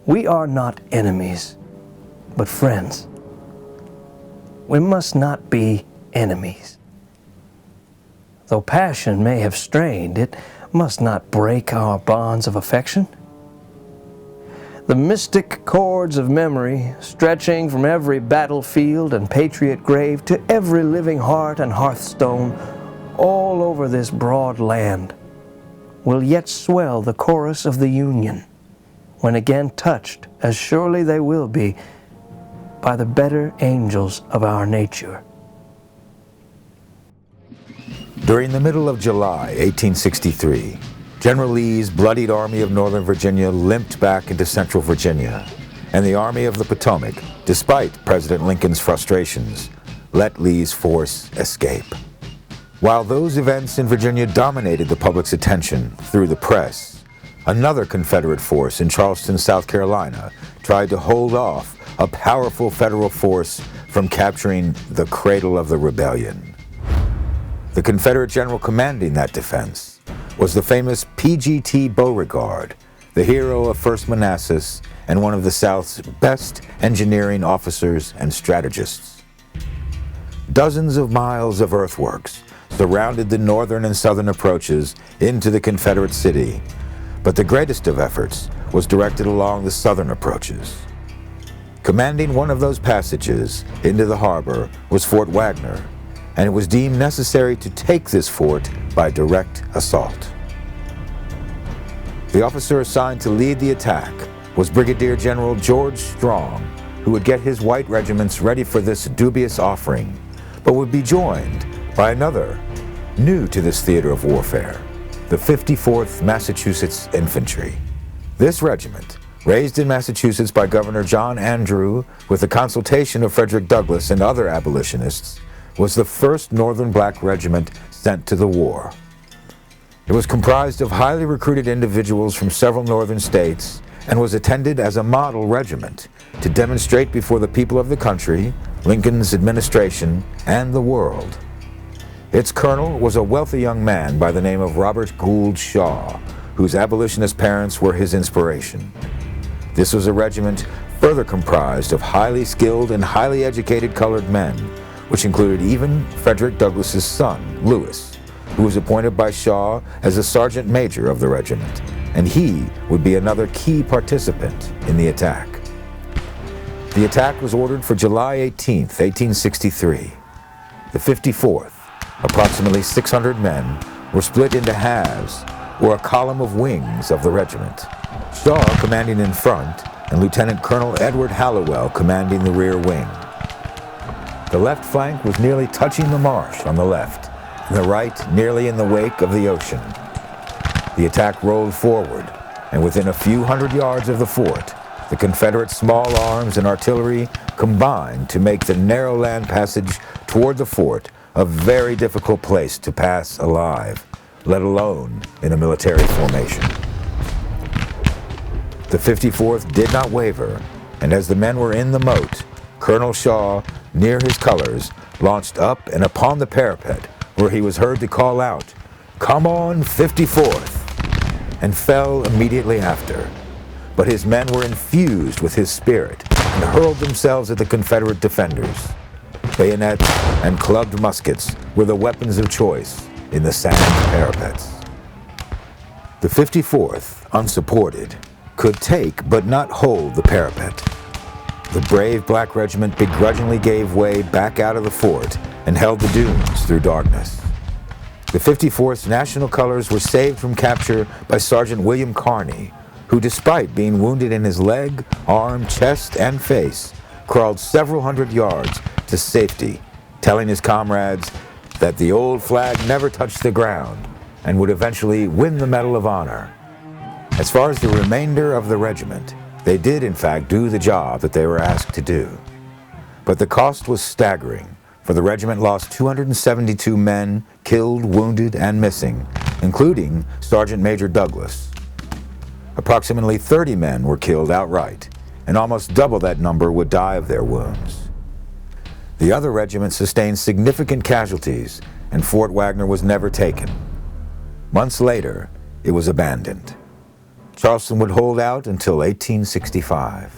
We are not enemies, but friends. We must not be enemies. Though passion may have strained, it must not break our bonds of affection. The mystic cords of memory, stretching from every battlefield and patriot grave to every living heart and hearthstone all over this broad land, will yet swell the chorus of the Union, when again touched, as surely they will be, by the better angels of our nature. During the middle of July 1863, General Lee's bloodied Army of Northern Virginia limped back into Central Virginia, and the Army of the Potomac, despite President Lincoln's frustrations, let Lee's force escape. While those events in Virginia dominated the public's attention through the press, another Confederate force in Charleston, South Carolina, tried to hold off a powerful federal force from capturing the cradle of the rebellion. The Confederate general commanding that defense was the famous P.G.T. Beauregard, the hero of First Manassas and one of the South's best engineering officers and strategists. Dozens of miles of earthworks surrounded the northern and southern approaches into the Confederate city, but the greatest of efforts was directed along the southern approaches. Commanding one of those passages into the harbor was Fort Wagner, and it was deemed necessary to take this fort by direct assault. The officer assigned to lead the attack was Brigadier General George Strong, who would get his white regiments ready for this dubious offering, but would be joined by another, new to this theater of warfare, the 54th Massachusetts Infantry. This regiment, raised in Massachusetts by Governor John Andrew with the consultation of Frederick Douglass and other abolitionists, was the first Northern black regiment sent to the war. It was comprised of highly recruited individuals from several northern states and was attended as a model regiment to demonstrate before the people of the country, Lincoln's administration, and the world. Its colonel was a wealthy young man by the name of Robert Gould Shaw, whose abolitionist parents were his inspiration. This was a regiment further comprised of highly skilled and highly educated colored men, which included even Frederick Douglass's son, Lewis, who was appointed by Shaw as a sergeant major of the regiment, and he would be another key participant in the attack. The attack was ordered for July 18, 1863. The 54th, approximately 600 men, were split into halves, or a column of wings of the regiment. Shaw commanding in front, and Lieutenant Colonel Edward Hallowell commanding the rear wing. The left flank was nearly touching the marsh on the left, and the right nearly in the wake of the ocean. The attack rolled forward, and within a few hundred yards of the fort, the Confederate small arms and artillery combined to make the narrow land passage toward the fort a very difficult place to pass alive, let alone in a military formation. the 54th did not waver, and as the men were in the moat, Colonel Shaw, near his colors, launched up and upon the parapet, where he was heard to call out, "Come on, 54th!" and fell immediately after. But his men were infused with his spirit and hurled themselves at the Confederate defenders. Bayonets and clubbed muskets were the weapons of choice in the sand parapets. The 54th, unsupported, could take but not hold the parapet. The brave Black Regiment begrudgingly gave way back out of the fort and held the dunes through darkness. The 54th's national colors were saved from capture by Sergeant William Carney, who, despite being wounded in his leg, arm, chest, and face, crawled several hundred yards to safety, telling his comrades that the old flag never touched the ground and would eventually win the Medal of Honor. As far as the remainder of the regiment, they did in fact do the job that they were asked to do. But the cost was staggering, for the regiment lost 272 men killed, wounded, and missing, including Sergeant Major Douglas. Approximately 30 men were killed outright, and almost double that number would die of their wounds. The other regiment sustained significant casualties, and Fort Wagner was never taken. Months later, it was abandoned. Charleston would hold out until 1865.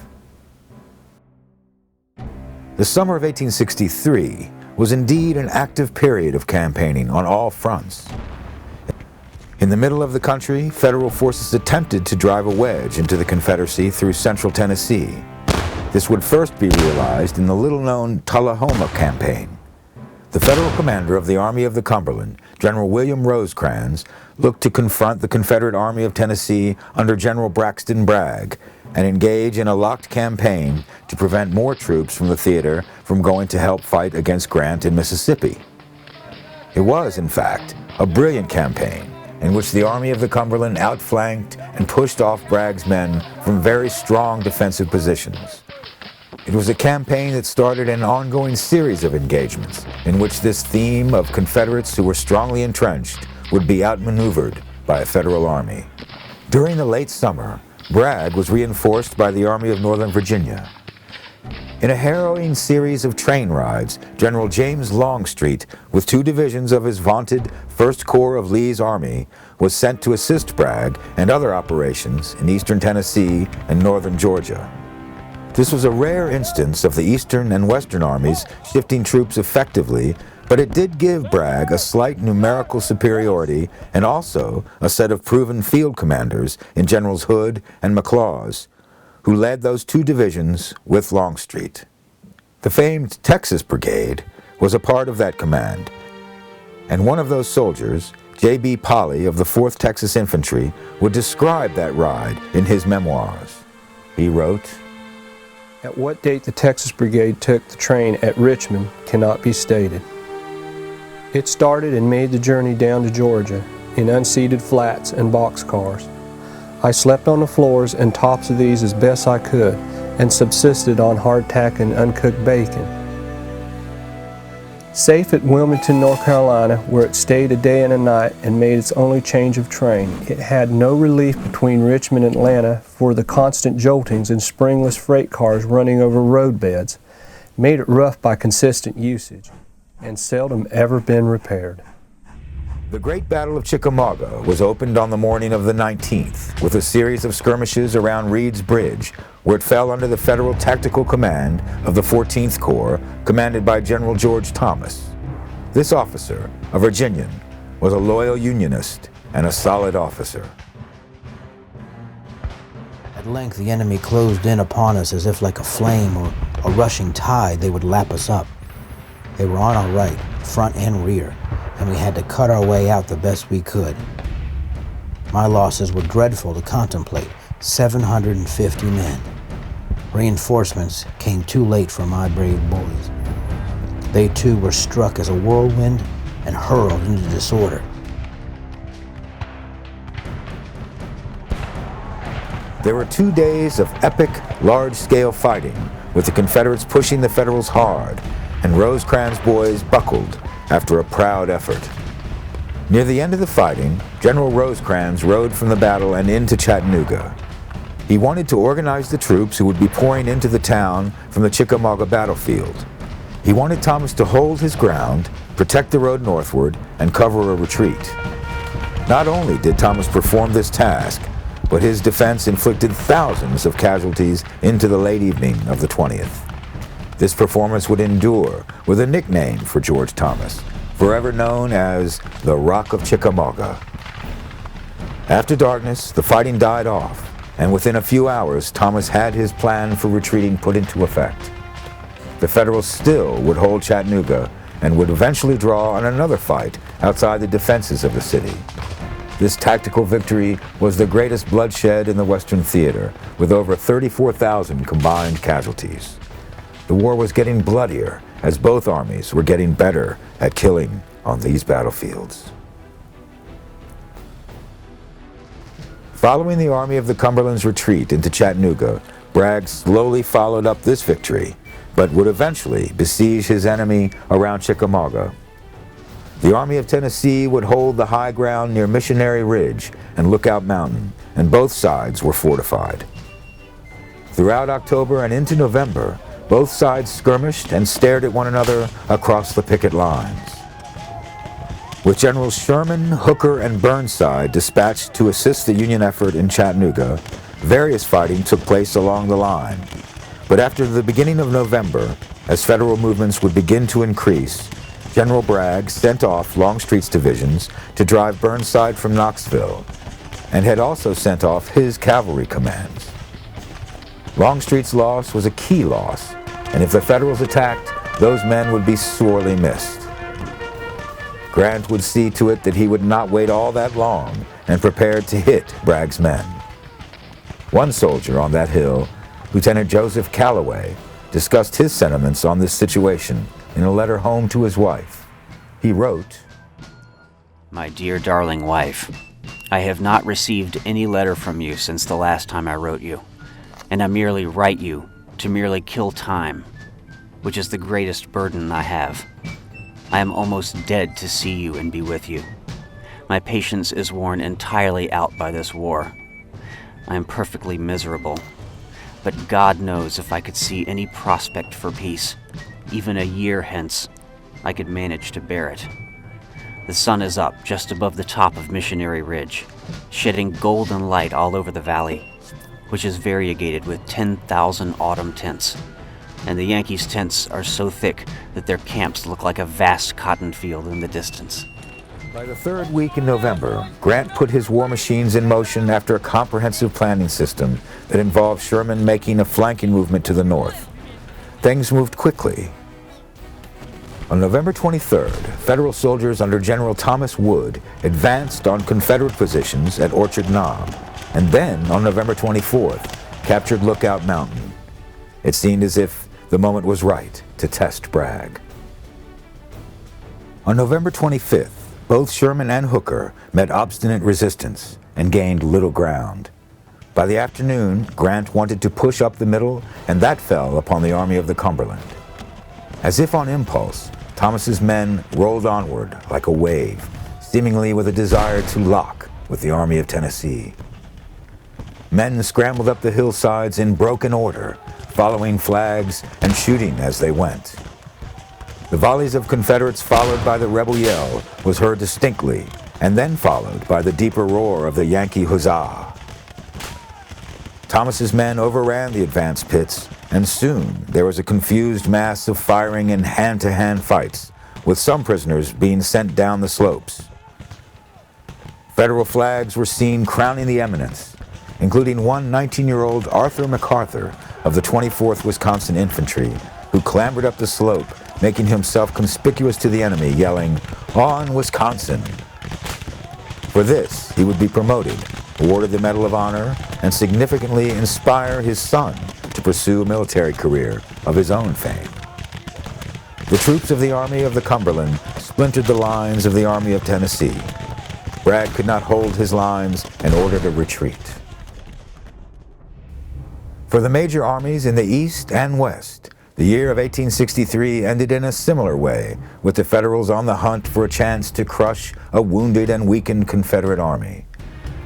The summer of 1863 was indeed an active period of campaigning on all fronts. In the middle of the country, federal forces attempted to drive a wedge into the Confederacy through central Tennessee. This would first be realized in the little-known Tullahoma campaign. The federal commander of the Army of the Cumberland, General William Rosecrans, looked to confront the Confederate Army of Tennessee under General Braxton Bragg and engage in a locked campaign to prevent more troops from the theater from going to help fight against Grant in Mississippi. It was, in fact, a brilliant campaign in which the Army of the Cumberland outflanked and pushed off Bragg's men from very strong defensive positions. It was a campaign that started an ongoing series of engagements in which this theme of Confederates who were strongly entrenched would be outmaneuvered by a federal army. During the late summer, Bragg was reinforced by the Army of Northern Virginia. In a harrowing series of train rides, General James Longstreet, with 2 divisions of his vaunted 1st Corps of Lee's army, was sent to assist Bragg and other operations in eastern Tennessee and northern Georgia. This was a rare instance of the Eastern and Western armies shifting troops effectively, but it did give Bragg a slight numerical superiority and also a set of proven field commanders in Generals Hood and McLaws, who led those 2 divisions with Longstreet. The famed Texas Brigade was a part of that command, and one of those soldiers, J.B. Polley of the 4th Texas Infantry, would describe that ride in his memoirs. He wrote, "At what date the Texas Brigade took the train at Richmond cannot be stated. It started and made the journey down to Georgia in unseated flats and boxcars. I slept on the floors and tops of these as best I could and subsisted on hardtack and uncooked bacon. Safe at Wilmington, North Carolina, where it stayed a day and a night and made its only change of train. It had no relief between Richmond and Atlanta for the constant joltings and springless freight cars running over roadbeds, made it rough by consistent usage, and seldom ever been repaired." The Great Battle of Chickamauga was opened on the morning of the 19th with a series of skirmishes around Reed's Bridge, where it fell under the Federal Tactical Command of the 14th Corps, commanded by General George Thomas. This officer, a Virginian, was a loyal Unionist and a solid officer. At length the enemy closed in upon us as if like a flame or a rushing tide they would lap us up. They were on our right, front and rear, and we had to cut our way out the best we could. My losses were dreadful to contemplate, 750 men. Reinforcements came too late for my brave boys. They too were struck as a whirlwind and hurled into disorder. There were 2 days of epic, large-scale fighting, with the Confederates pushing the Federals hard, and Rosecrans' boys buckled after a proud effort. Near the end of the fighting, General Rosecrans rode from the battle and into Chattanooga. He wanted to organize the troops who would be pouring into the town from the Chickamauga battlefield. He wanted Thomas to hold his ground, protect the road northward, and cover a retreat. Not only did Thomas perform this task, but his defense inflicted thousands of casualties into the late evening of the 20th. This performance would endure with a nickname for George Thomas, forever known as the Rock of Chickamauga. After darkness, the fighting died off, and within a few hours, Thomas had his plan for retreating put into effect. The Federals still would hold Chattanooga and would eventually draw on another fight outside the defenses of the city. This tactical victory was the greatest bloodshed in the Western theater, with over 34,000 combined casualties. The war was getting bloodier as both armies were getting better at killing on these battlefields. Following the Army of the Cumberland's retreat into Chattanooga, Bragg slowly followed up this victory, but would eventually besiege his enemy around Chickamauga. The Army of Tennessee would hold the high ground near Missionary Ridge and Lookout Mountain, and both sides were fortified. Throughout October and into November, both sides skirmished and stared at one another across the picket lines. With Generals Sherman, Hooker, and Burnside dispatched to assist the Union effort in Chattanooga, various fighting took place along the line. But after the beginning of November, as Federal movements would begin to increase, General Bragg sent off Longstreet's divisions to drive Burnside from Knoxville, and had also sent off his cavalry commands. Longstreet's loss was a key loss, and if the Federals attacked, those men would be sorely missed. Grant would see to it that he would not wait all that long and prepared to hit Bragg's men. One soldier on that hill, Lieutenant Joseph Calloway, discussed his sentiments on this situation in a letter home to his wife. He wrote, "My dear darling wife, I have not received any letter from you since the last time I wrote you, and I merely write you to merely kill time, which is the greatest burden I have. I am almost dead to see you and be with you. My patience is worn entirely out by this war. I am perfectly miserable, but God knows if I could see any prospect for peace, even a year hence, I could manage to bear it. The sun is up just above the top of Missionary Ridge, shedding golden light all over the valley, which is variegated with 10,000 autumn tents. And the Yankees' tents are so thick that their camps look like a vast cotton field in the distance." By the third week in November, Grant put his war machines in motion after a comprehensive planning system that involved Sherman making a flanking movement to the north. Things moved quickly. On November 23rd, Federal soldiers under General Thomas Wood advanced on Confederate positions at Orchard Knob, and then on November 24th, captured Lookout Mountain. It seemed as if the moment was right to test Bragg. On November 25th, both Sherman and Hooker met obstinate resistance and gained little ground. By the afternoon, Grant wanted to push up the middle, and that fell upon the Army of the Cumberland. As if on impulse, Thomas's men rolled onward like a wave, seemingly with a desire to lock with the Army of Tennessee. Men scrambled up the hillsides in broken order, following flags and shooting as they went. The volleys of Confederates followed by the rebel yell was heard distinctly, and then followed by the deeper roar of the Yankee huzzah. Thomas's men overran the advance pits, and soon there was a confused mass of firing and hand-to-hand fights, with some prisoners being sent down the slopes. Federal flags were seen crowning the eminence, including one 19-year-old Arthur MacArthur of the 24th Wisconsin Infantry, who clambered up the slope, making himself conspicuous to the enemy, yelling, "On Wisconsin!" For this, he would be promoted, awarded the Medal of Honor, and significantly inspire his son to pursue a military career of his own fame. The troops of the Army of the Cumberland splintered the lines of the Army of Tennessee. Bragg could not hold his lines and ordered a retreat. For the major armies in the East and West, the year of 1863 ended in a similar way, with the Federals on the hunt for a chance to crush a wounded and weakened Confederate army.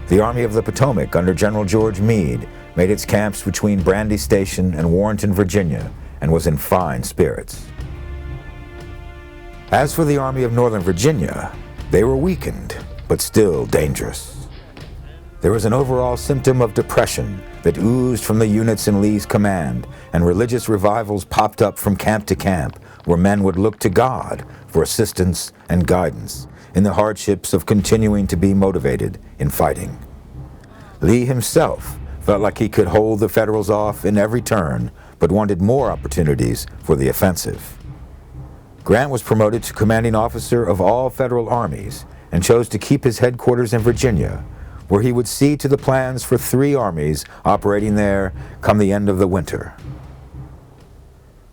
The Army of the Potomac under General George Meade made its camps between Brandy Station and Warrenton, Virginia, and was in fine spirits. As for the Army of Northern Virginia, they were weakened, but still dangerous. There was an overall symptom of depression that oozed from the units in Lee's command, and religious revivals popped up from camp to camp, where men would look to God for assistance and guidance in the hardships of continuing to be motivated in fighting. Lee himself felt like he could hold the Federals off in every turn, but wanted more opportunities for the offensive. Grant was promoted to commanding officer of all Federal armies and chose to keep his headquarters in Virginia, where he would see to the plans for 3 armies operating there come the end of the winter.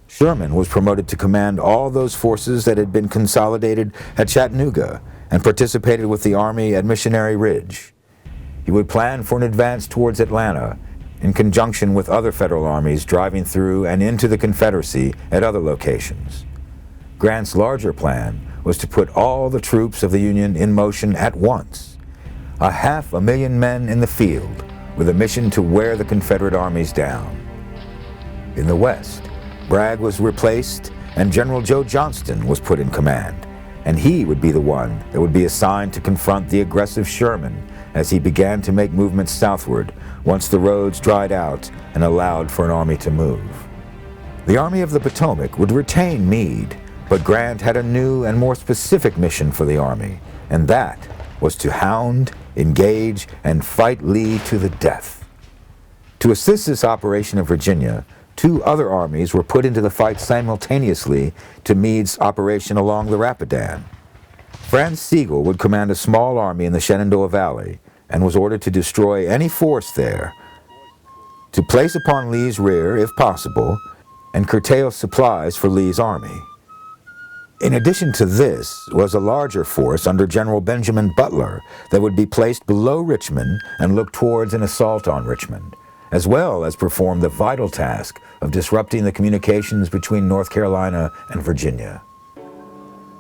Sherman was promoted to command all those forces that had been consolidated at Chattanooga and participated with the Army at Missionary Ridge. He would plan for an advance towards Atlanta in conjunction with other Federal armies driving through and into the Confederacy at other locations. Grant's larger plan was to put all the troops of the Union in motion at once, 500,000 men in the field with a mission to wear the Confederate armies down. In the West, Bragg was replaced and General Joe Johnston was put in command, and he would be the one that would be assigned to confront the aggressive Sherman as he began to make movements southward once the roads dried out and allowed for an army to move. The Army of the Potomac would retain Meade, but Grant had a new and more specific mission for the Army, and that was to hound, engage, and fight Lee to the death. To assist this operation in Virginia, 2 other armies were put into the fight simultaneously to Meade's operation along the Rapidan. Franz Sigel would command a small army in the Shenandoah Valley and was ordered to destroy any force there, to place upon Lee's rear if possible, and curtail supplies for Lee's army. In addition to this was a larger force under General Benjamin Butler that would be placed below Richmond and look towards an assault on Richmond, as well as perform the vital task of disrupting the communications between North Carolina and Virginia.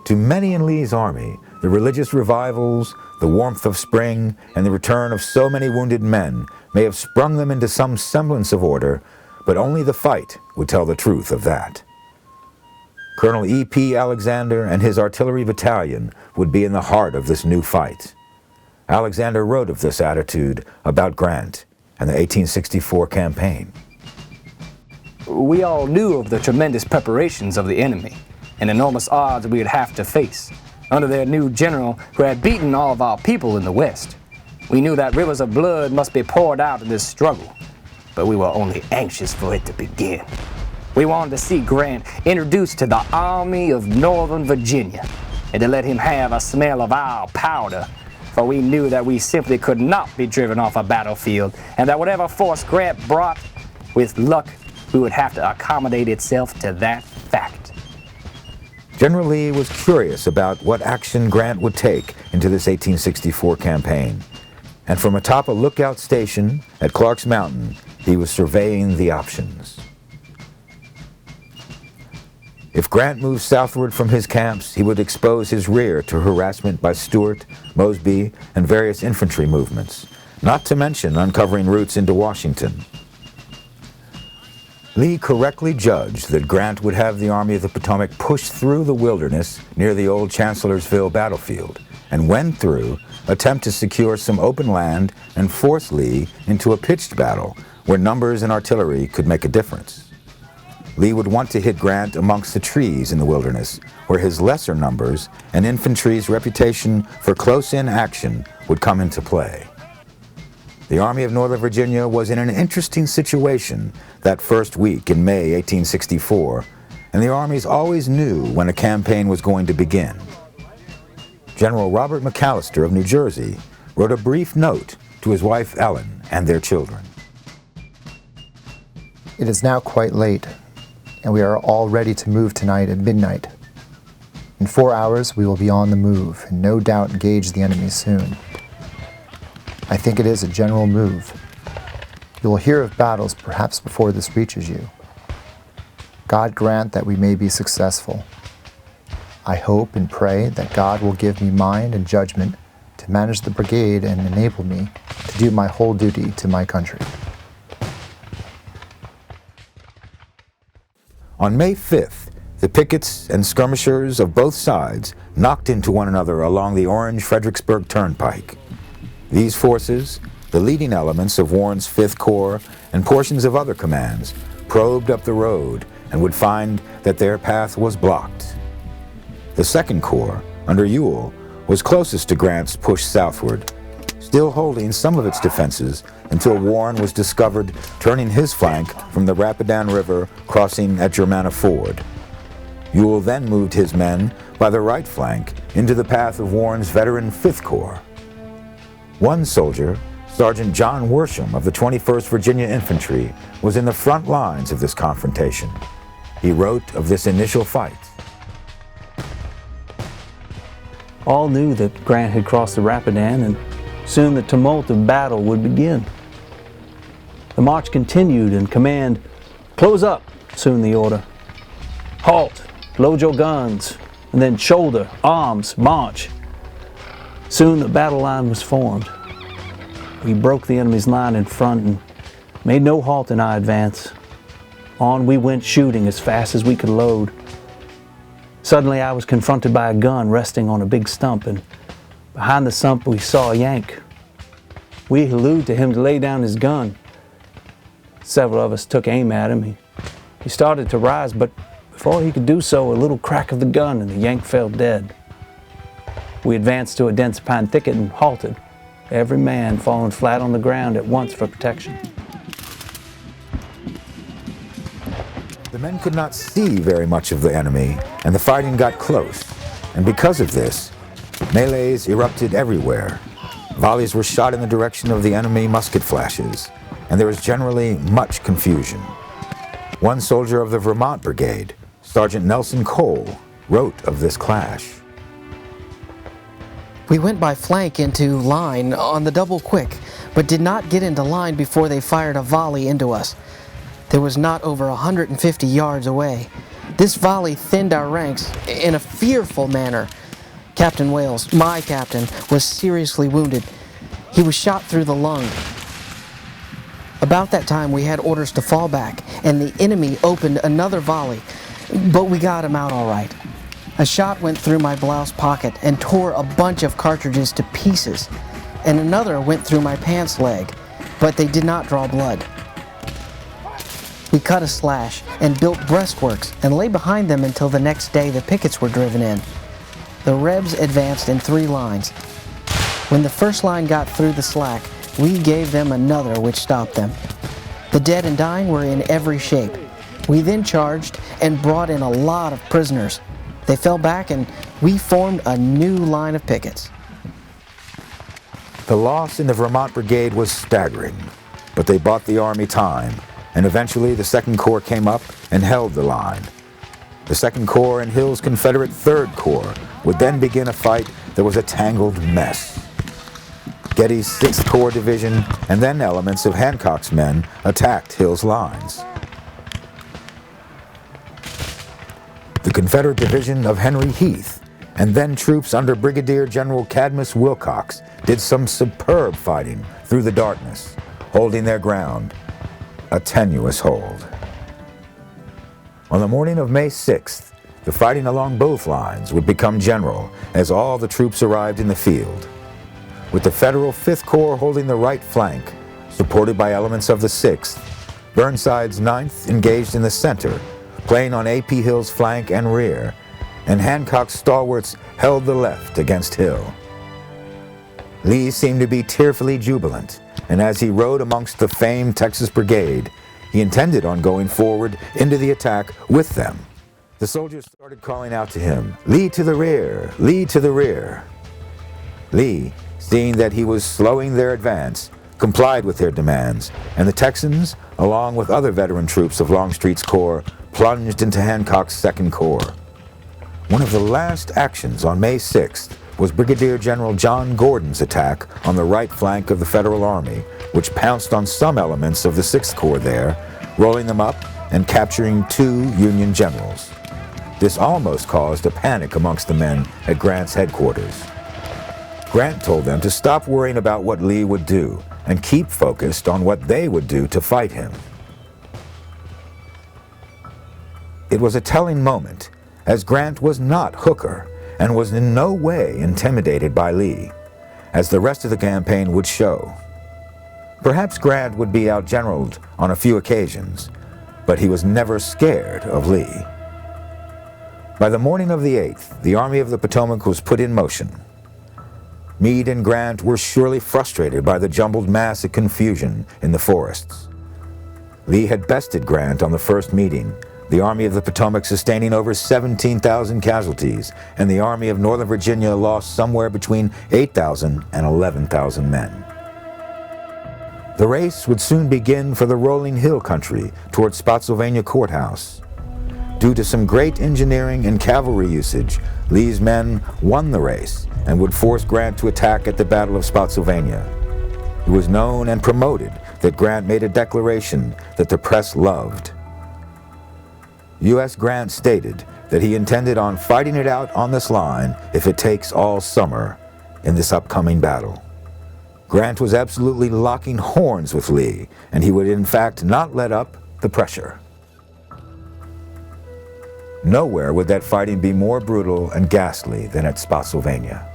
To many in Lee's army, the religious revivals, the warmth of spring, and the return of so many wounded men may have sprung them into some semblance of order, but only the fight would tell the truth of that. Colonel E.P. Alexander and his artillery battalion would be in the heart of this new fight. Alexander wrote of this attitude about Grant and the 1864 campaign. We all knew of the tremendous preparations of the enemy and enormous odds we would have to face under their new general who had beaten all of our people in the West. We knew that rivers of blood must be poured out in this struggle, but we were only anxious for it to begin. We wanted to see Grant introduced to the Army of Northern Virginia and to let him have a smell of our powder, for we knew that we simply could not be driven off a battlefield and that whatever force Grant brought, with luck, we would have to accommodate itself to that fact. General Lee was curious about what action Grant would take into this 1864 campaign, and from atop a lookout station at Clark's Mountain, he was surveying the options. If Grant moved southward from his camps, he would expose his rear to harassment by Stuart, Mosby, and various infantry movements, not to mention uncovering routes into Washington. Lee correctly judged that Grant would have the Army of the Potomac push through the wilderness near the old Chancellorsville battlefield, and when through, attempt to secure some open land and force Lee into a pitched battle where numbers and artillery could make a difference. Lee would want to hit Grant amongst the trees in the wilderness, where his lesser numbers and infantry's reputation for close-in action would come into play. The Army of Northern Virginia was in an interesting situation that first week in May 1864, and the armies always knew when a campaign was going to begin. General Robert McAllister of New Jersey wrote a brief note to his wife Ellen and their children. It is now quite late, and we are all ready to move tonight at midnight. In 4 hours, we will be on the move, and no doubt engage the enemy soon. I think it is a general move. You will hear of battles perhaps before this reaches you. God grant that we may be successful. I hope and pray that God will give me mind and judgment to manage the brigade and enable me to to do my whole duty to my country. On May 5th, the pickets and skirmishers of both sides knocked into one another along the Orange-Fredericksburg Turnpike. These forces, the leading elements of Warren's 5th Corps and portions of other commands, probed up the road and would find that their path was blocked. The 2nd Corps, under Ewell, was closest to Grant's push southward, still holding some of its defenses until Warren was discovered turning his flank from the Rapidan River, crossing at Germanna Ford. Ewell then moved his men by the right flank into the path of Warren's veteran 5th Corps. One soldier, Sergeant John Worsham of the 21st Virginia Infantry, was in the front lines of this confrontation. He wrote of this initial fight. All knew that Grant had crossed the Rapidan, and soon the tumult of battle would begin. The march continued, and command, "Close up," soon the order. "Halt, load your guns," and then shoulder, arms, march. Soon the battle line was formed. We broke the enemy's line in front and made no halt in our advance. On we went, shooting as fast as we could load. Suddenly I was confronted by a gun resting on a big stump, and behind the stump we saw a Yank. We hallooed to him to lay down his gun. Several of us took aim at him. He started to rise, but before he could do so, a little crack of the gun and the Yank fell dead. We advanced to a dense pine thicket and halted, every man falling flat on the ground at once for protection. The men could not see very much of the enemy, and the fighting got close. And because of this, melees erupted everywhere. Volleys were shot in the direction of the enemy musket flashes, and there was generally much confusion. One soldier of the Vermont Brigade, Sergeant Nelson Cole, wrote of this clash. We went by flank into line on the double quick, but did not get into line before they fired a volley into us. There was not over 150 yards away. This volley thinned our ranks in a fearful manner. Captain Wales, my captain, was seriously wounded. He was shot through the lung. About that time we had orders to fall back, and the enemy opened another volley, but we got him out all right. A shot went through my blouse pocket and tore a bunch of cartridges to pieces, and another went through my pants leg, but they did not draw blood. We cut a slash and built breastworks and lay behind them until the next day the pickets were driven in. The Rebs advanced in 3 lines. When the first line got through the slack, we gave them another which stopped them. The dead and dying were in every shape. We then charged and brought in a lot of prisoners. They fell back and we formed a new line of pickets. The loss in the Vermont Brigade was staggering, but they bought the Army time, and eventually the 2nd Corps came up and held the line. The 2nd Corps and Hill's Confederate 3rd Corps would then begin a fight that was a tangled mess. Getty's 6th Corps Division and then elements of Hancock's men attacked Hill's lines. The Confederate Division of Henry Heath and then troops under Brigadier General Cadmus Wilcox did some superb fighting through the darkness, holding their ground, a tenuous hold. On the morning of May 6th, the fighting along both lines would become general as all the troops arrived in the field. With the Federal 5th Corps holding the right flank, supported by elements of the 6th, Burnside's 9th engaged in the center, playing on A.P. Hill's flank and rear, and Hancock's stalwarts held the left against Hill. Lee seemed to be tearfully jubilant, and as he rode amongst the famed Texas Brigade, he intended on going forward into the attack with them. The soldiers started calling out to him, "Lee to the rear! Lee to the rear!" Lee, seeing that he was slowing their advance, complied with their demands, and the Texans, along with other veteran troops of Longstreet's corps, plunged into Hancock's 2nd Corps. One of the last actions on May 6th was Brigadier General John Gordon's attack on the right flank of the Federal Army, which pounced on some elements of the 6th Corps there, rolling them up and capturing 2 Union generals. This almost caused a panic amongst the men at Grant's headquarters. Grant told them to stop worrying about what Lee would do and keep focused on what they would do to fight him. It was a telling moment, as Grant was not Hooker and was in no way intimidated by Lee, as the rest of the campaign would show. Perhaps Grant would be outgeneraled on a few occasions, but he was never scared of Lee. By the morning of the 8th, the Army of the Potomac was put in motion. Meade and Grant were surely frustrated by the jumbled mass of confusion in the forests. Lee had bested Grant on the first meeting, the Army of the Potomac sustaining over 17,000 casualties, and the Army of Northern Virginia lost somewhere between 8,000 and 11,000 men. The race would soon begin for the rolling hill country toward Spotsylvania Courthouse. Due to some great engineering and cavalry usage, Lee's men won the race and would force Grant to attack at the Battle of Spotsylvania. It was known and promoted that Grant made a declaration that the press loved. U.S. Grant stated that he intended on fighting it out on this line if it takes all summer in this upcoming battle. Grant was absolutely locking horns with Lee, and he would in fact not let up the pressure. Nowhere would that fighting be more brutal and ghastly than at Spotsylvania.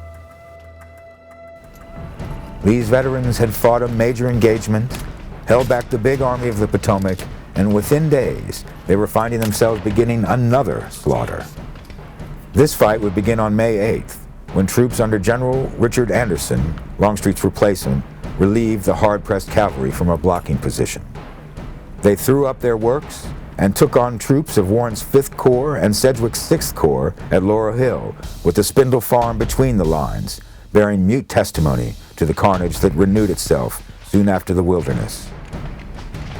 Lee's veterans had fought a major engagement, held back the big Army of the Potomac, and within days, they were finding themselves beginning another slaughter. This fight would begin on May 8th, when troops under General Richard Anderson, Longstreet's replacement, relieved the hard-pressed cavalry from a blocking position. They threw up their works and took on troops of Warren's 5th Corps and Sedgwick's 6th Corps at Laurel Hill, with the Spindle Farm between the lines, bearing mute testimony to the carnage that renewed itself soon after the Wilderness.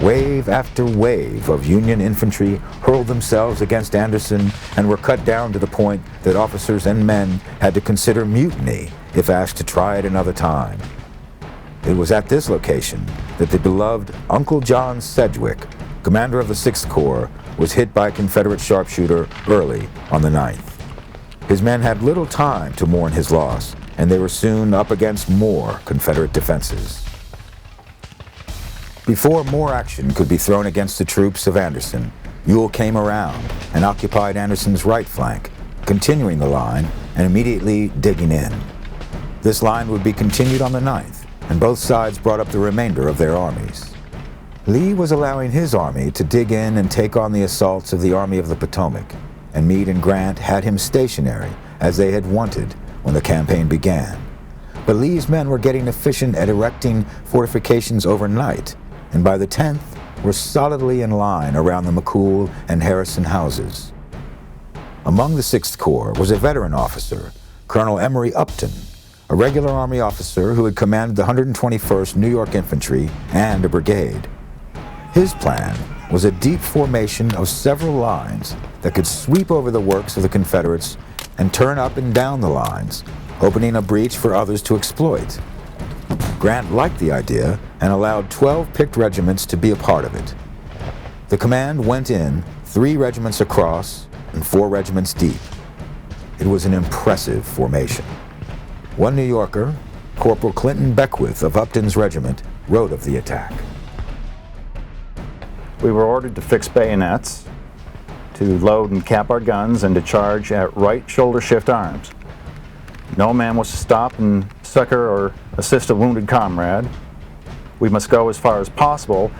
Wave after wave of Union infantry hurled themselves against Anderson and were cut down to the point that officers and men had to consider mutiny if asked to try it another time. It was at this location that the beloved Uncle John Sedgwick, commander of the 6th Corps, was hit by a Confederate sharpshooter early on the 9th. His men had little time to mourn his loss, and they were soon up against more Confederate defenses. Before more action could be thrown against the troops of Anderson, Ewell came around and occupied Anderson's right flank, continuing the line and immediately digging in. This line would be continued on the 9th, and both sides brought up the remainder of their armies. Lee was allowing his army to dig in and take on the assaults of the Army of the Potomac, and Meade and Grant had him stationary as they had wanted when the campaign began. But Lee's men were getting efficient at erecting fortifications overnight, and by the 10th were solidly in line around the McCool and Harrison houses. Among the 6th Corps was a veteran officer, Colonel Emory Upton, a regular Army officer who had commanded the 121st New York Infantry and a brigade. His plan was a deep formation of several lines that could sweep over the works of the Confederates and turn up and down the lines, opening a breach for others to exploit. Grant liked the idea and allowed 12 picked regiments to be a part of it. The command went in 3 regiments across and 4 regiments deep. It was an impressive formation. One New Yorker, Corporal Clinton Beckwith of Upton's regiment, wrote of the attack. We were ordered to fix bayonets, to load and cap our guns, and to charge at right shoulder shift arms. No man was to stop and succor or assist a wounded comrade. We must go as far as possible,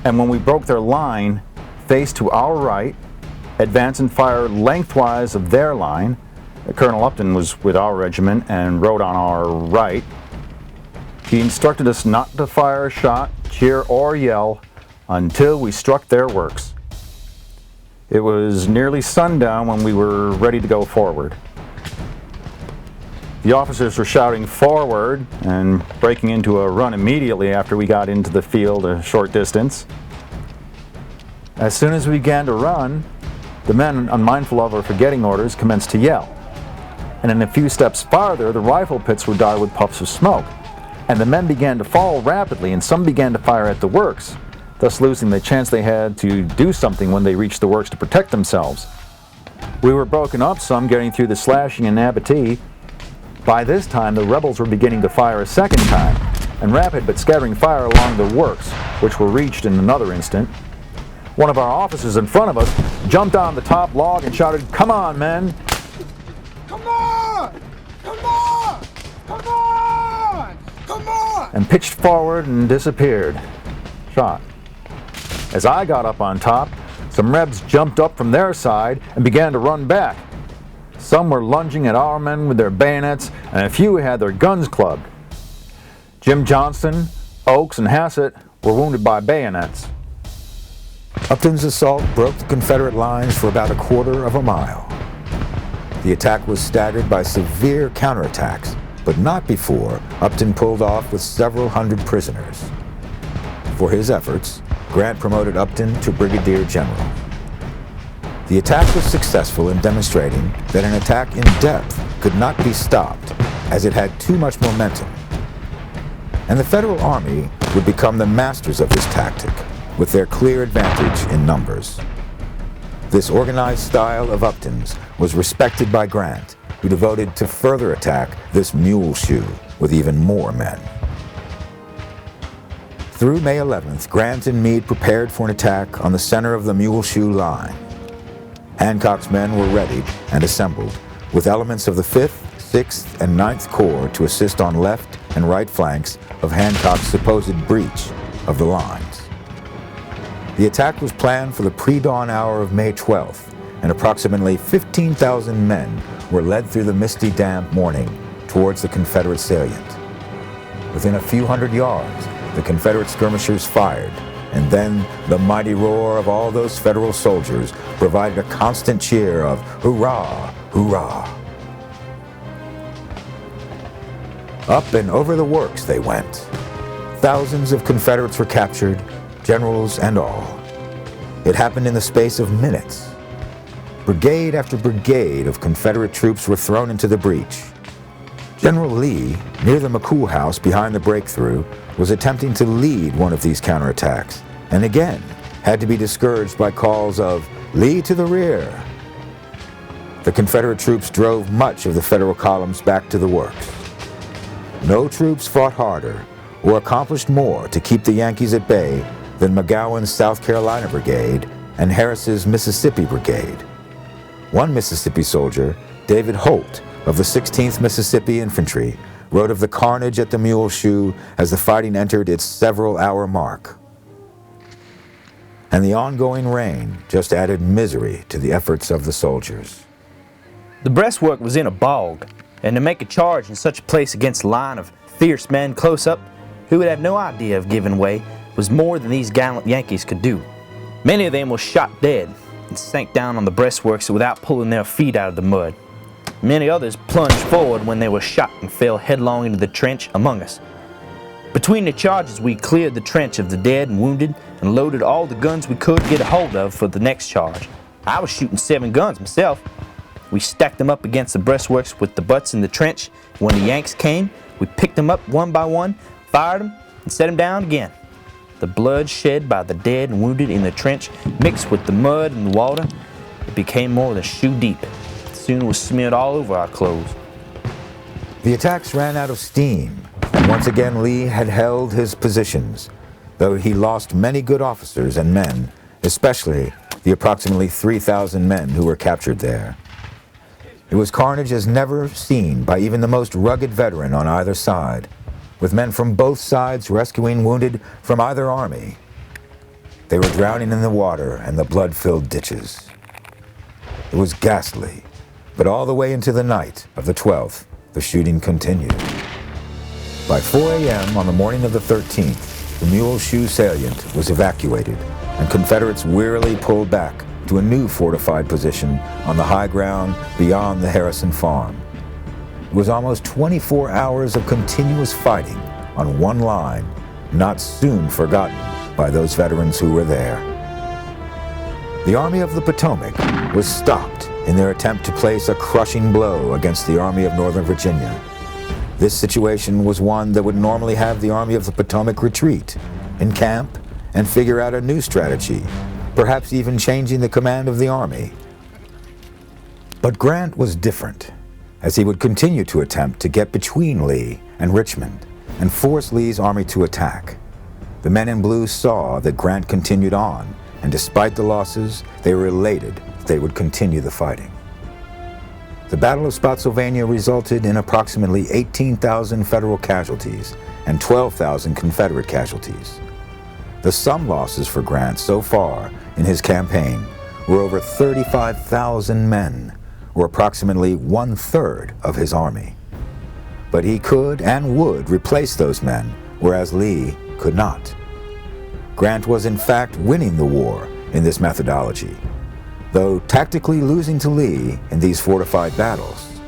and when we broke their line, face to our right, advance and fire lengthwise of their line. Colonel Upton was with our regiment and rode on our right. He instructed us not to fire a shot, cheer, or yell until we struck their works. It was nearly sundown when we were ready to go forward. The officers were shouting forward and breaking into a run immediately after we got into the field a short distance. As soon as we began to run, the men, unmindful of or forgetting orders, commenced to yell. And in a few steps farther, the rifle pits were dotted with puffs of smoke, and the men began to fall rapidly, and some began to fire at the works, thus losing the chance they had to do something when they reached the works to protect themselves. We were broken up, some getting through the slashing and abattis. By this time, the rebels were beginning to fire a second time, and rapid but scattering fire along the works, which were reached in another instant. One of our officers in front of us jumped on the top log and shouted, "Come on, men!" Come on! Come on! Come on! Come on! And pitched forward and disappeared, shot. As I got up on top, some Rebs jumped up from their side and began to run back. Some were lunging at our men with their bayonets, and a few had their guns clubbed. Jim Johnston, Oakes, and Hassett were wounded by bayonets. Upton's assault broke the Confederate lines for about a quarter of a mile. The attack was staggered by severe counterattacks, but not before Upton pulled off with several hundred prisoners. For his efforts, Grant promoted Upton to Brigadier General. The attack was successful in demonstrating that an attack in depth could not be stopped, as it had too much momentum. And the Federal Army would become the masters of this tactic, with their clear advantage in numbers. This organized style of Upton's was respected by Grant, who devoted to further attack this mule shoe with even more men. Through May 11th, Grant and Meade prepared for an attack on the center of the mule shoe line. Hancock's men were ready and assembled, with elements of the 5th, 6th, and 9th Corps to assist on left and right flanks of Hancock's supposed breach of the lines. The attack was planned for the pre-dawn hour of May 12th, and approximately 15,000 men were led through the misty, damp morning towards the Confederate salient. Within a few hundred yards, the Confederate skirmishers fired, and then the mighty roar of all those Federal soldiers provided a constant cheer of "Hurrah! Hurrah!" Up and over the works they went. Thousands of Confederates were captured, generals and all. It happened in the space of minutes. Brigade after brigade of Confederate troops were thrown into the breach. General Lee, near the McCool House behind the breakthrough, was attempting to lead one of these counterattacks, and again had to be discouraged by calls of "Lee to the rear." The Confederate troops drove much of the Federal columns back to the works. No troops fought harder or accomplished more to keep the Yankees at bay than McGowan's South Carolina Brigade and Harris's Mississippi Brigade. One Mississippi soldier, David Holt of the 16th Mississippi Infantry, wrote of the carnage at the Mule Shoe as the fighting entered its several-hour mark. And the ongoing rain just added misery to the efforts of the soldiers. The breastwork was in a bog, and to make a charge in such a place against a line of fierce men close up, who would have no idea of giving way, was more than these gallant Yankees could do. Many of them were shot dead and sank down on the breastworks without pulling their feet out of the mud. Many others plunged forward when they were shot and fell headlong into the trench among us. Between the charges, we cleared the trench of the dead and wounded and loaded all the guns we could get a hold of for the next charge. I was shooting 7 guns myself. We stacked them up against the breastworks with the butts in the trench. When the Yanks came, we picked them up one by one, fired them, and set them down again. The blood shed by the dead and wounded in the trench mixed with the mud and the water. It became more than shoe deep. It soon was smeared all over our clothes. The attacks ran out of steam, and once again Lee had held his positions, though he lost many good officers and men, especially the approximately 3,000 men who were captured there. It was carnage as never seen by even the most rugged veteran on either side, with men from both sides rescuing wounded from either army. They were drowning in the water and the blood-filled ditches. It was ghastly, but all the way into the night of the 12th, the shooting continued. By 4 a.m. on the morning of the 13th, the Mule Shoe salient was evacuated, and Confederates wearily pulled back to a new fortified position on the high ground beyond the Harrison farm. It was almost 24 hours of continuous fighting on one line, not soon forgotten by those veterans who were there. The Army of the Potomac was stopped in their attempt to place a crushing blow against the Army of Northern Virginia. This situation was one that would normally have the Army of the Potomac retreat, encamp, and figure out a new strategy, perhaps even changing the command of the army. But Grant was different, as he would continue to attempt to get between Lee and Richmond and force Lee's army to attack. The men in blue saw that Grant continued on, and despite the losses, they were elated that they would continue the fighting. The Battle of Spotsylvania resulted in approximately 18,000 Federal casualties and 12,000 Confederate casualties. The sum losses for Grant so far in his campaign were over 35,000 men, or approximately 1/3 of his army. But he could and would replace those men, whereas Lee could not. Grant was in fact winning the war in this methodology, though tactically losing to Lee in these fortified battles.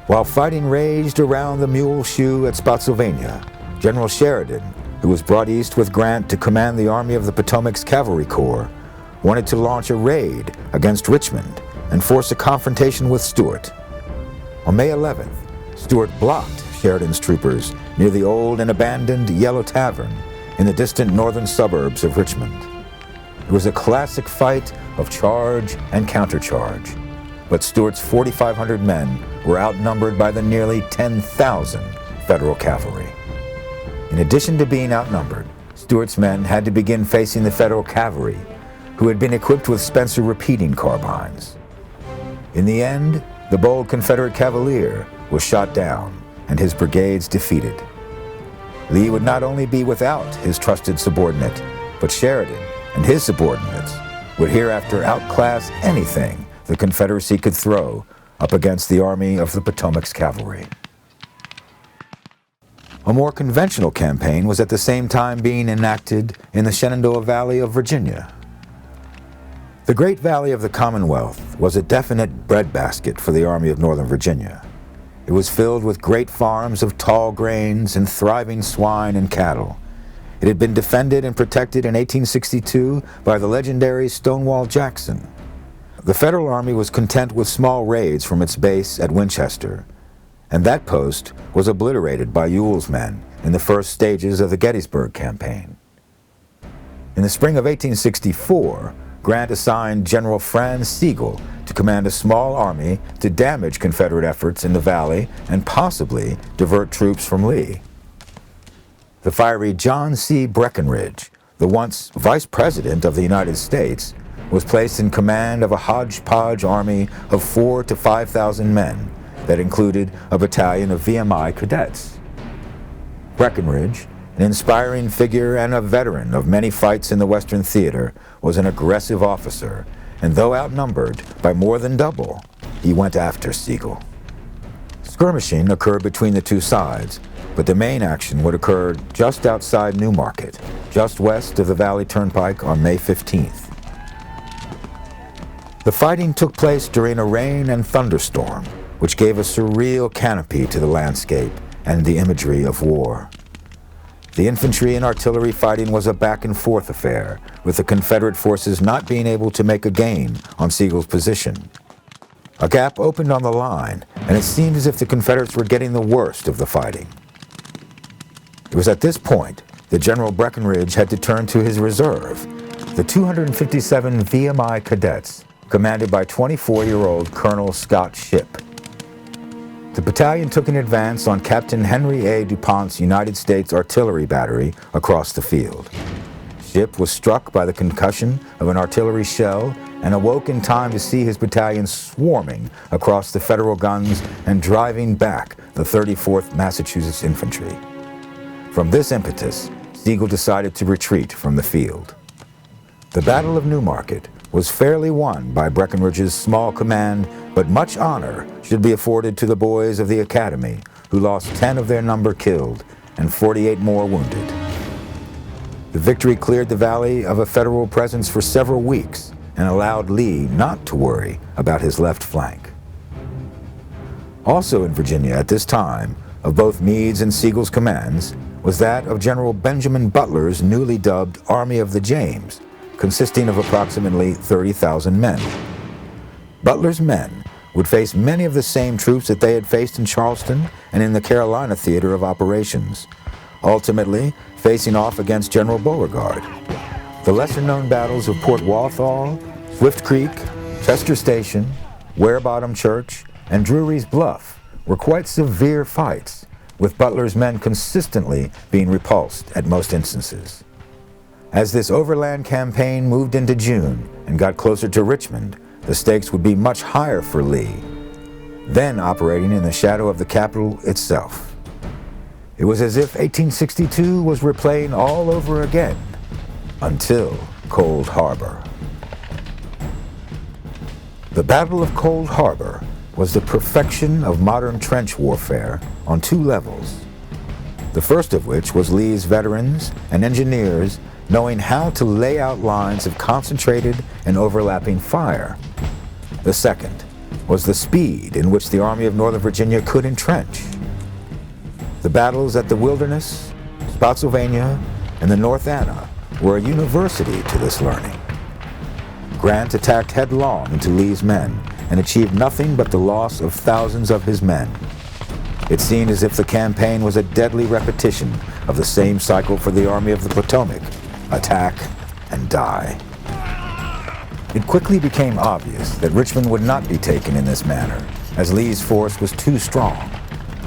While fighting raged around the Mule Shoe at Spotsylvania, General Sheridan, who was brought east with Grant to command the Army of the Potomac's Cavalry Corps, wanted to launch a raid against Richmond and force a confrontation with Stuart. On May 11th, Stuart blocked Sheridan's troopers near the old and abandoned Yellow Tavern in the distant northern suburbs of Richmond. It was a classic fight of charge and countercharge, but Stuart's 4,500 men were outnumbered by the nearly 10,000 Federal cavalry. In addition to being outnumbered, Stuart's men had to begin facing the Federal cavalry, who had been equipped with Spencer repeating carbines. In the end, the bold Confederate Cavalier was shot down and his brigades defeated. Lee would not only be without his trusted subordinate, but Sheridan and his subordinates would hereafter outclass anything the Confederacy could throw up against the Army of the Potomac's cavalry. A more conventional campaign was at the same time being enacted in the Shenandoah Valley of Virginia. The Great Valley of the Commonwealth was a definite breadbasket for the Army of Northern Virginia. It was filled with great farms of tall grains and thriving swine and cattle. It had been defended and protected in 1862 by the legendary Stonewall Jackson. The Federal Army was content with small raids from its base at Winchester, and that post was obliterated by Ewell's men in the first stages of the Gettysburg campaign. In the spring of 1864, Grant assigned General Franz Sigel to command a small army to damage Confederate efforts in the valley and possibly divert troops from Lee. The fiery John C. Breckinridge, the once Vice President of the United States, was placed in command of a hodgepodge army of 4,000 to 5,000 men that included a battalion of VMI cadets. Breckinridge, an inspiring figure and a veteran of many fights in the Western Theater, was an aggressive officer, and though outnumbered by more than double, he went after Sigel. Skirmishing occurred between the two sides, but the main action would occur just outside Newmarket, just west of the Valley Turnpike on May 15th. The fighting took place during a rain and thunderstorm, which gave a surreal canopy to the landscape and the imagery of war. The infantry and artillery fighting was a back-and-forth affair, with the Confederate forces not being able to make a gain on Sigel's position. A gap opened on the line, and it seemed as if the Confederates were getting the worst of the fighting. It was at this point that General Breckinridge had to turn to his reserve, the 257 VMI cadets, commanded by 24-year-old Colonel Scott Shipp. The battalion took an advance on Captain Henry A. DuPont's United States Artillery Battery across the field. Shipp was struck by the concussion of an artillery shell and awoke in time to see his battalion swarming across the Federal guns and driving back the 34th Massachusetts Infantry. From this impetus, Sigel decided to retreat from the field. The Battle of Newmarket was fairly won by Breckinridge's small command, but much honor should be afforded to the boys of the Academy, who lost 10 of their number killed and 48 more wounded. The victory cleared the valley of a Federal presence for several weeks and allowed Lee not to worry about his left flank. Also in Virginia at this time, of both Meade's and Sigel's commands, was that of General Benjamin Butler's newly dubbed Army of the James, consisting of approximately 30,000 men. Butler's men would face many of the same troops that they had faced in Charleston and in the Carolina theater of operations, ultimately facing off against General Beauregard. The lesser-known battles of Port Walthall, Swift Creek, Chester Station, Ware Bottom Church, and Drury's Bluff were quite severe fights, with Butler's men consistently being repulsed at most instances. As this overland campaign moved into June and got closer to Richmond, the stakes would be much higher for Lee, then operating in the shadow of the capital itself. It was as if 1862 was replaying all over again, until Cold Harbor. The Battle of Cold Harbor was the perfection of modern trench warfare on two levels. The first of which was Lee's veterans and engineers knowing how to lay out lines of concentrated and overlapping fire. The second was the speed in which the Army of Northern Virginia could entrench. The battles at the Wilderness, Spotsylvania, and the North Anna were a university to this learning. Grant attacked headlong into Lee's men and achieved nothing but the loss of thousands of his men. It seemed as if the campaign was a deadly repetition of the same cycle for the Army of the Potomac: attack and die. It quickly became obvious that Richmond would not be taken in this manner, as Lee's force was too strong.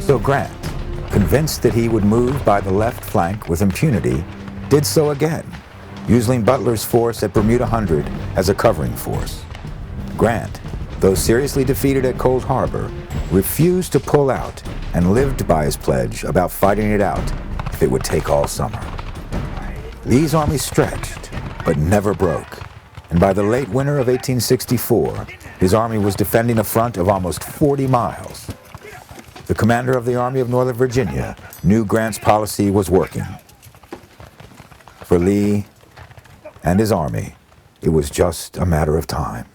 So Grant, convinced that he would move by the left flank with impunity, did so again, using Butler's force at Bermuda Hundred as a covering force. Grant, though seriously defeated at Cold Harbor, refused to pull out and lived by his pledge about fighting it out if it would take all summer. Lee's army stretched, but never broke, and by the late winter of 1864, his army was defending a front of almost 40 miles. The commander of the Army of Northern Virginia knew Grant's policy was working. For Lee and his army, it was just a matter of time.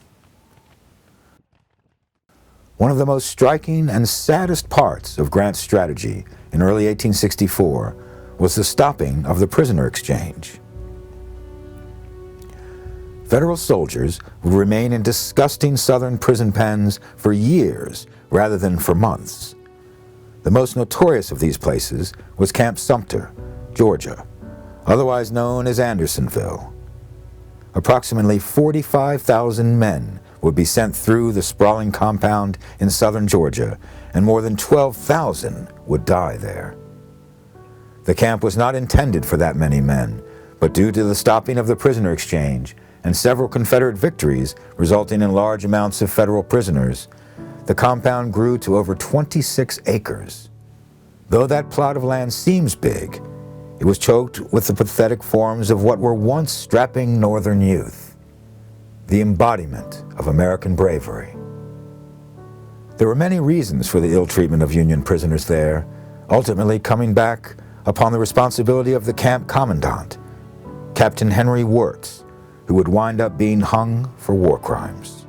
One of the most striking and saddest parts of Grant's strategy in early 1864 was the stopping of the prisoner exchange. Federal soldiers would remain in disgusting southern prison pens for years rather than for months. The most notorious of these places was Camp Sumter, Georgia, otherwise known as Andersonville. Approximately 45,000 men would be sent through the sprawling compound in southern Georgia, and more than 12,000 would die there. The camp was not intended for that many men, but due to the stopping of the prisoner exchange and several Confederate victories resulting in large amounts of federal prisoners, the compound grew to over 26 acres. Though that plot of land seems big, it was choked with the pathetic forms of what were once strapping northern youth, the embodiment of American bravery. There were many reasons for the ill treatment of Union prisoners there, ultimately coming back upon the responsibility of the camp commandant, Captain Henry Wirtz, who would wind up being hung for war crimes.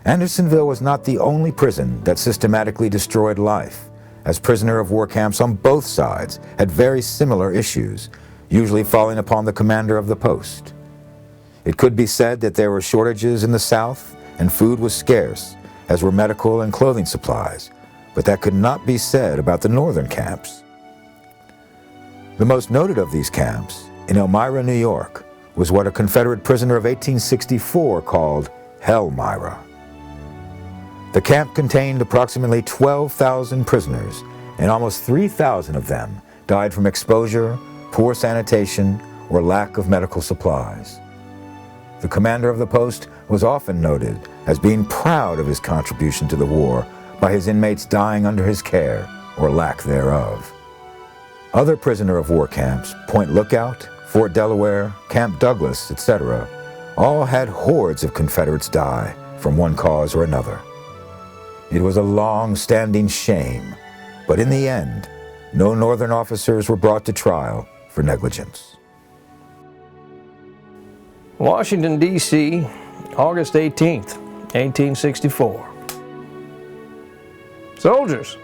Andersonville was not the only prison that systematically destroyed life, as prisoner of war camps on both sides had very similar issues, usually falling upon the commander of the post. It could be said that there were shortages in the South and food was scarce, as were medical and clothing supplies, but that could not be said about the northern camps. The most noted of these camps, in Elmira, New York, was what a Confederate prisoner of 1864 called Hellmira. The camp contained approximately 12,000 prisoners, and almost 3,000 of them died from exposure, poor sanitation, or lack of medical supplies. The commander of the post was often noted as being proud of his contribution to the war by his inmates dying under his care or lack thereof. Other prisoner of war camps, Point Lookout, Fort Delaware, Camp Douglas, etc., all had hordes of Confederates die from one cause or another. It was a long-standing shame, but in the end, no Northern officers were brought to trial for negligence. Washington, D.C., August 18th, 1864. Soldiers,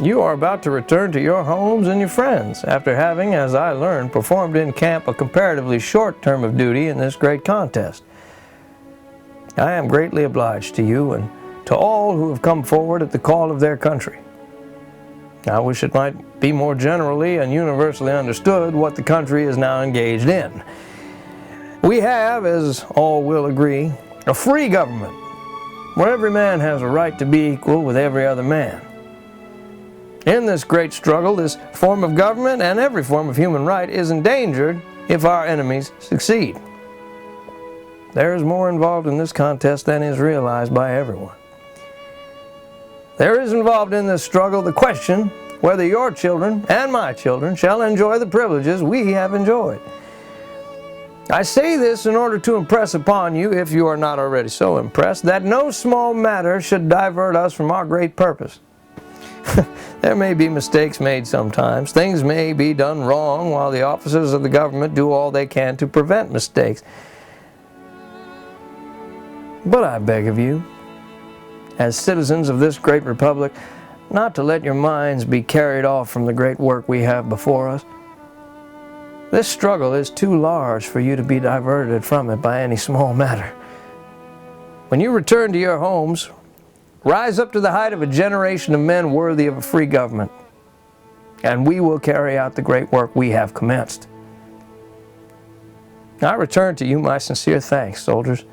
you are about to return to your homes and your friends after having, as I learned, performed in camp a comparatively short term of duty in this great contest. I am greatly obliged to you and to all who have come forward at the call of their country. I wish it might be more generally and universally understood what the country is now engaged in. We have, as all will agree, a free government, where every man has a right to be equal with every other man. In this great struggle, this form of government and every form of human right is endangered if our enemies succeed. There is more involved in this contest than is realized by everyone. There is involved in this struggle the question whether your children and my children shall enjoy the privileges we have enjoyed. I say this in order to impress upon you, if you are not already so impressed, that no small matter should divert us from our great purpose. There may be mistakes made sometimes. Things may be done wrong while the officers of the government do all they can to prevent mistakes. But I beg of you, as citizens of this great republic, not to let your minds be carried off from the great work we have before us. This struggle is too large for you to be diverted from it by any small matter. When you return to your homes, rise up to the height of a generation of men worthy of a free government, and we will carry out the great work we have commenced. I return to you my sincere thanks, soldiers,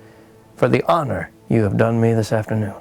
for the honor you have done me this afternoon.